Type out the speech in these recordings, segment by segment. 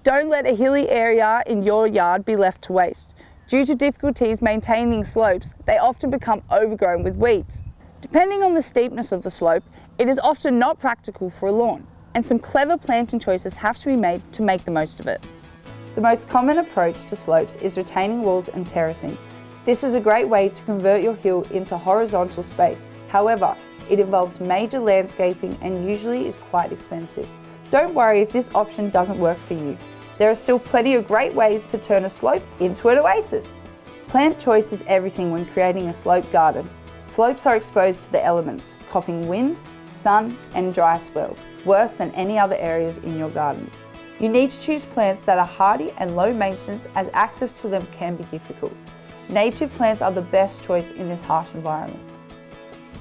Don't let a hilly area in your yard be left to waste. Due to difficulties maintaining slopes, they often become overgrown with weeds. Depending on the steepness of the slope, it is often not practical for a lawn, and some clever planting choices have to be made to make the most of it. The most common approach to slopes is retaining walls and terracing. This is a great way to convert your hill into horizontal space. However, it involves major landscaping and usually is quite expensive. Don't worry if this option doesn't work for you. There are still plenty of great ways to turn a slope into an oasis. Plant choice is everything when creating a slope garden. Slopes are exposed to the elements, copying wind, sun and dry spells, worse than any other areas in your garden. You need to choose plants that are hardy and low maintenance, as access to them can be difficult. Native plants are the best choice in this harsh environment.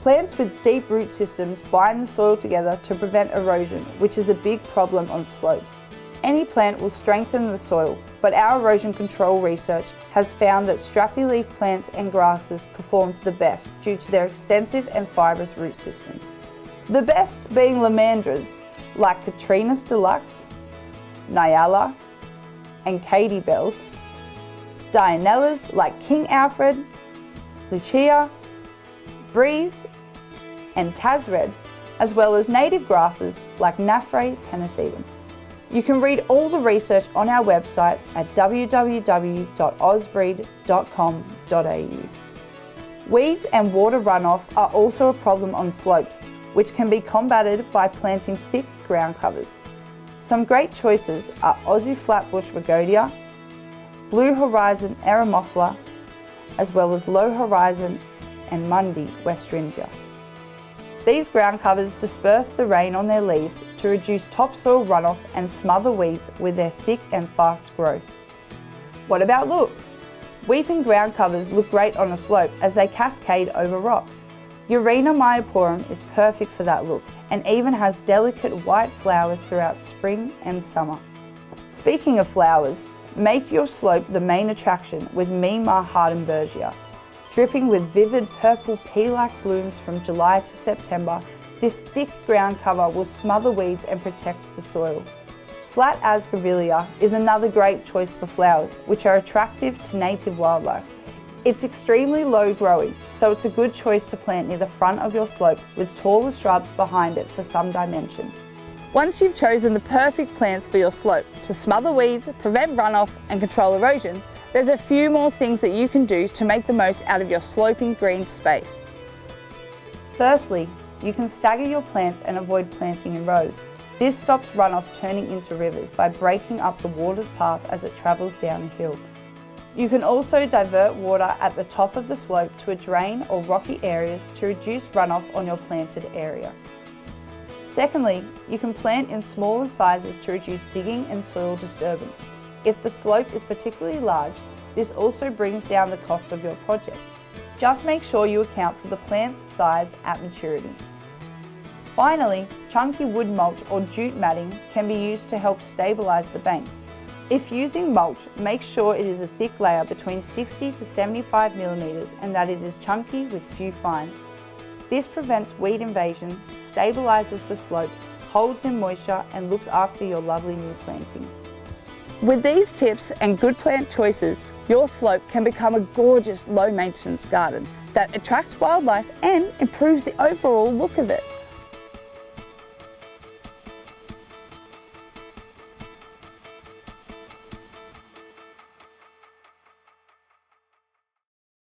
Plants with deep root systems bind the soil together to prevent erosion, which is a big problem on slopes. Any plant will strengthen the soil, but our erosion control research has found that strappy leaf plants and grasses performed the best due to their extensive and fibrous root systems. The best being lomandras like Katrinus deluxe, Nyala and Katie bells, Dianellas like King Alfred, Lucia, Breeze and Tazred, as well as native grasses like Naphrae panisedum. You can read all the research on our website at www.ausbreed.com.au. Weeds and water runoff are also a problem on slopes, which can be combated by planting thick ground covers. Some great choices are Aussie flatbush rhagodia, Blue Horizon eremophila, as well as Low Horizon and Mundi westringia. These ground covers disperse the rain on their leaves to reduce topsoil runoff and smother weeds with their thick and fast growth. What about looks? Weeping ground covers look great on a slope as they cascade over rocks. Urena myoporum is perfect for that look and even has delicate white flowers throughout spring and summer. Speaking of flowers, make your slope the main attraction with Myanmar Hardenbergia. Dripping with vivid purple pea-like blooms from July to September, this thick ground cover will smother weeds and protect the soil. Flat asgravilia is another great choice for flowers, which are attractive to native wildlife. It's extremely low growing, so it's a good choice to plant near the front of your slope with taller shrubs behind it for some dimension. Once you've chosen the perfect plants for your slope to smother weeds, prevent runoff and control erosion, there's a few more things that you can do to make the most out of your sloping green space. Firstly, you can stagger your plants and avoid planting in rows. This stops runoff turning into rivers by breaking up the water's path as it travels down a hill. You can also divert water at the top of the slope to a drain or rocky areas to reduce runoff on your planted area. Secondly, you can plant in smaller sizes to reduce digging and soil disturbance. If the slope is particularly large, this also brings down the cost of your project. Just make sure you account for the plant's size at maturity. Finally, chunky wood mulch or jute matting can be used to help stabilise the banks. If using mulch, make sure it is a thick layer between 60 to 75 millimetres and that it is chunky with few fines. This prevents weed invasion, stabilises the slope, holds in moisture and looks after your lovely new plantings. With these tips and good plant choices, your slope can become a gorgeous low maintenance garden that attracts wildlife and improves the overall look of it.